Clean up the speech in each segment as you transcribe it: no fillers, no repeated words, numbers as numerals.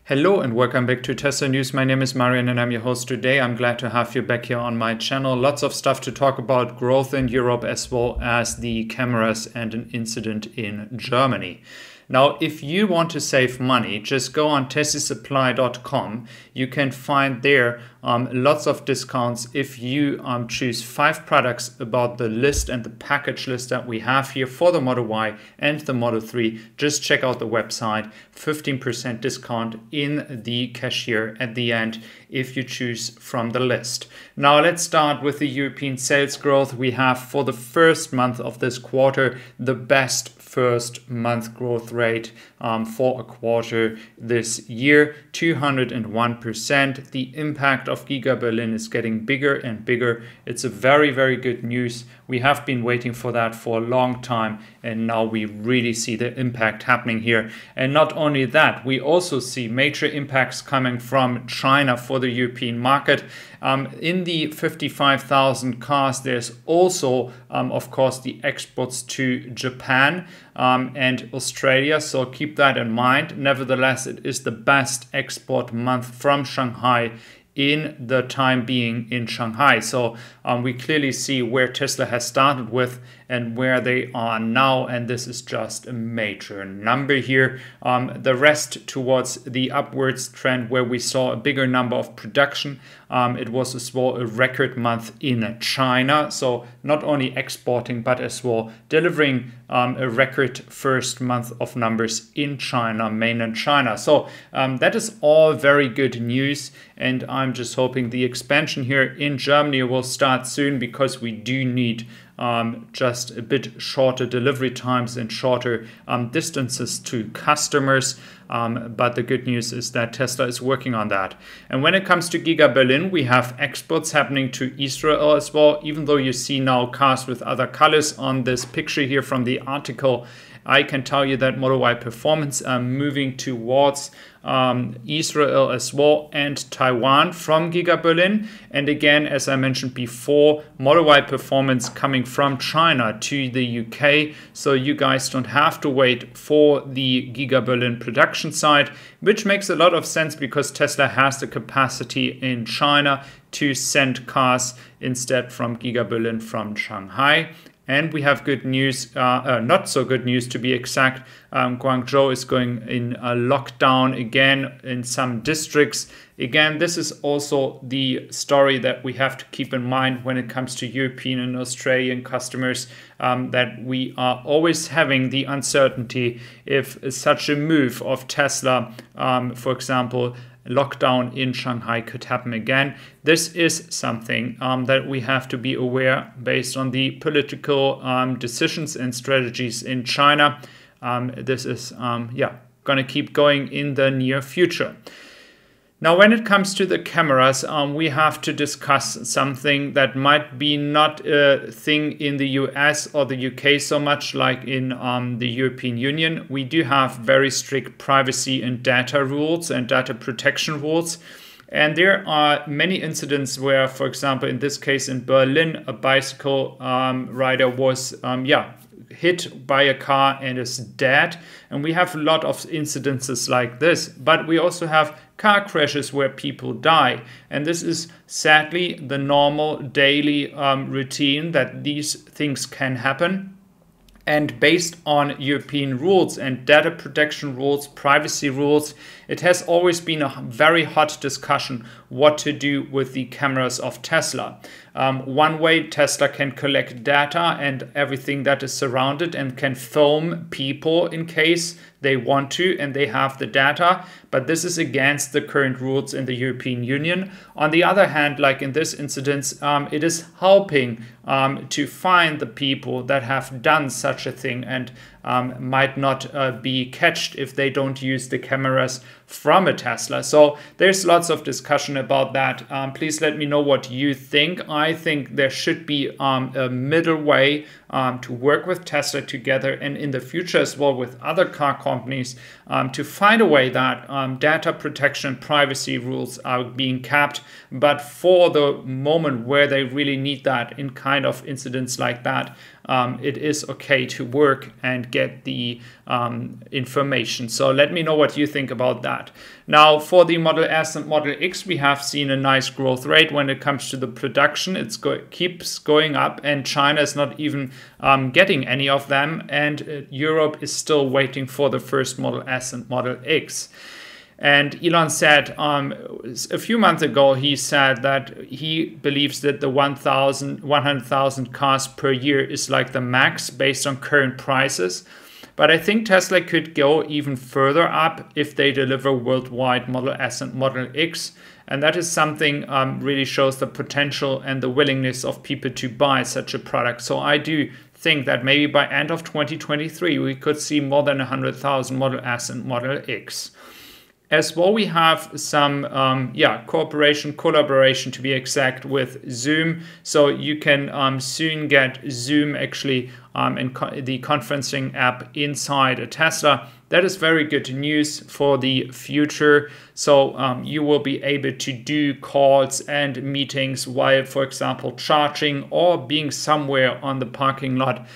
Hello and welcome back to Tesla News. My name is Marian and I'm your host today. I'm glad to have you back here on my channel. Lots of stuff to talk about, growth in Europe as well as the cameras and an incident in Germany. Now, if you want to save money, just go on teslasupply.com. You can find there lots of discounts if you choose 5 products about the list and the package list that we have here for the Model Y and the Model 3. Just check out the website, 15% discount in the cashier at the end if you choose from the list. Now let's start with the European sales growth. We have for the first month of this quarter the best first month growth rate for a quarter this year, 201%. The impact of Giga Berlin is getting bigger and bigger. It's a very, very good news. We have been waiting for that for a long time, and now we really see the impact happening here. And not only that, we also see major impacts coming from China for the European market. In the 55,000 cars, there's also, of course, the exports to Japan and Australia, so keep that in mind. Nevertheless, it is the best export month from Shanghai in the time being in Shanghai. So we clearly see where Tesla has started with and where they are now, and this is just a major number here. The rest towards the upwards trend where we saw a bigger number of production. It was as well a record month in China, so not only exporting but as well delivering a record first month of numbers in China, mainland China. So that is all very good news, and I'm just hoping the expansion here in Germany will start soon, because we do need just a bit shorter delivery times and shorter distances to customers. But the good news is that Tesla is working on that. And when it comes to Giga Berlin, we have exports happening to Israel as well. Even though you see now cars with other colors on this picture here from the article, I can tell you that Model Y performance are moving towards Israel as well and Taiwan from Giga Berlin. And again, as I mentioned before, Model Y performance coming from China to the UK. So you guys don't have to wait for the Giga Berlin production site, which makes a lot of sense because Tesla has the capacity in China to send cars instead from Giga Berlin from Shanghai. And we have good news, not so good news to be exact. Guangzhou is going in a lockdown again in some districts. Again, this is also the story that we have to keep in mind when it comes to European and Australian customers, that we are always having the uncertainty if such a move of Tesla, for example, lockdown in Shanghai could happen again. This is something that we have to be aware based on the political decisions and strategies in China. This is going to keep going in the near future. Now, when it comes to the cameras, we have to discuss something that might be not a thing in the US or the UK so much like in the European Union. We do have very strict privacy and data rules and data protection rules. And there are many incidents where, for example, in this case in Berlin, a bicycle rider was hit by a car and is dead. And we have a lot of incidences like this, but we also have car crashes where people die. And this is sadly the normal daily routine that these things can happen. And based on European rules and data protection rules, privacy rules, it has always been a very hot discussion what to do with the cameras of Tesla. One way Tesla can collect data and everything that is surrounded and can film people in case they want to and they have the data, but this is against the current rules in the European Union. On the other hand, like in this incident, it is helping to find the people that have done such a thing and might not be catched if they don't use the cameras from a Tesla. So there's lots of discussion about that. Please let me know what you think. I think there should be a middle way to work with Tesla together and in the future as well with other car companies to find a way that data protection and privacy rules are being kept. But for the moment where they really need that in kind of incidents like that, it is okay to work and get the information. So let me know what you think about that. Now, for the Model S and Model X, we have seen a nice growth rate when it comes to the production. It keeps going up, and China is not even getting any of them, and Europe is still waiting for the first Model S and Model X. And Elon said a few months ago, he said that he believes that the 100,000 cars per year is like the max based on current prices. But I think Tesla could go even further up if they deliver worldwide Model S and Model X. And that is something really shows the potential and the willingness of people to buy such a product. So I do think that maybe by end of 2023, we could see more than 100,000 Model S and Model X. As well, we have some collaboration to be exact with Zoom. So you can soon get Zoom actually in the conferencing app inside a Tesla. That is very good news for the future. So you will be able to do calls and meetings while, for example, charging or being somewhere on the parking lot,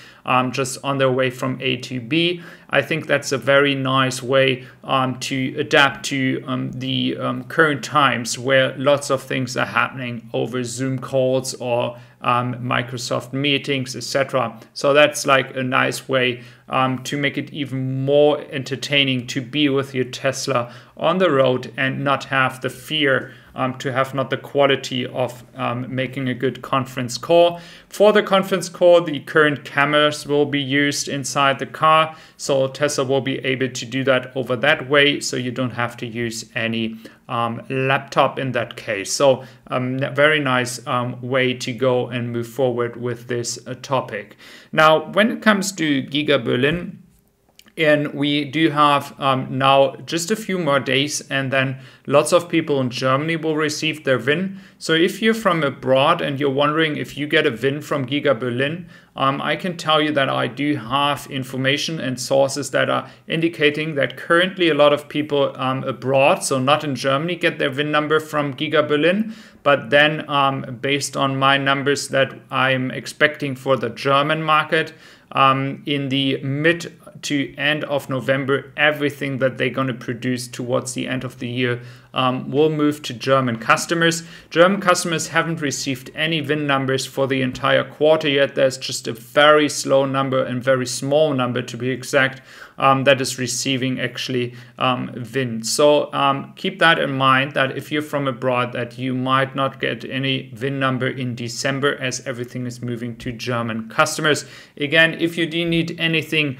just on their way from A to B. I think that's a very nice way to adapt to the current times where lots of things are happening over Zoom calls or Microsoft meetings, etc. So that's like a nice way to make it even more entertaining to be with your Tesla on the road and not have the fear to have not the quality of making a good conference call. For the conference call, the current cameras will be used inside the car. So Tesla will be able to do that over that way. So you don't have to use any laptop in that case. So very nice way to go and move forward with this topic. Now, when it comes to Giga Berlin, and we do have now just a few more days, and then lots of people in Germany will receive their VIN. So if you're from abroad and you're wondering if you get a VIN from Giga Berlin, I can tell you that I do have information and sources that are indicating that currently a lot of people abroad, so not in Germany, get their VIN number from Giga Berlin. But then based on my numbers that I'm expecting for the German market, in the mid to end of November, everything that they're going to produce towards the end of the year will move to German customers. German customers haven't received any VIN numbers for the entire quarter yet. There's just a very slow number and very small number, to be exact, that is receiving actually VIN. So keep that in mind, that if you're from abroad, that you might not get any VIN number in December, as everything is moving to German customers. Again, if you do need anything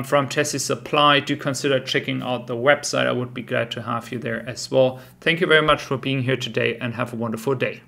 from Tesla Supply, do consider checking out the website. I would be glad to have you there as well. Thank you very much for being here today, and have a wonderful day.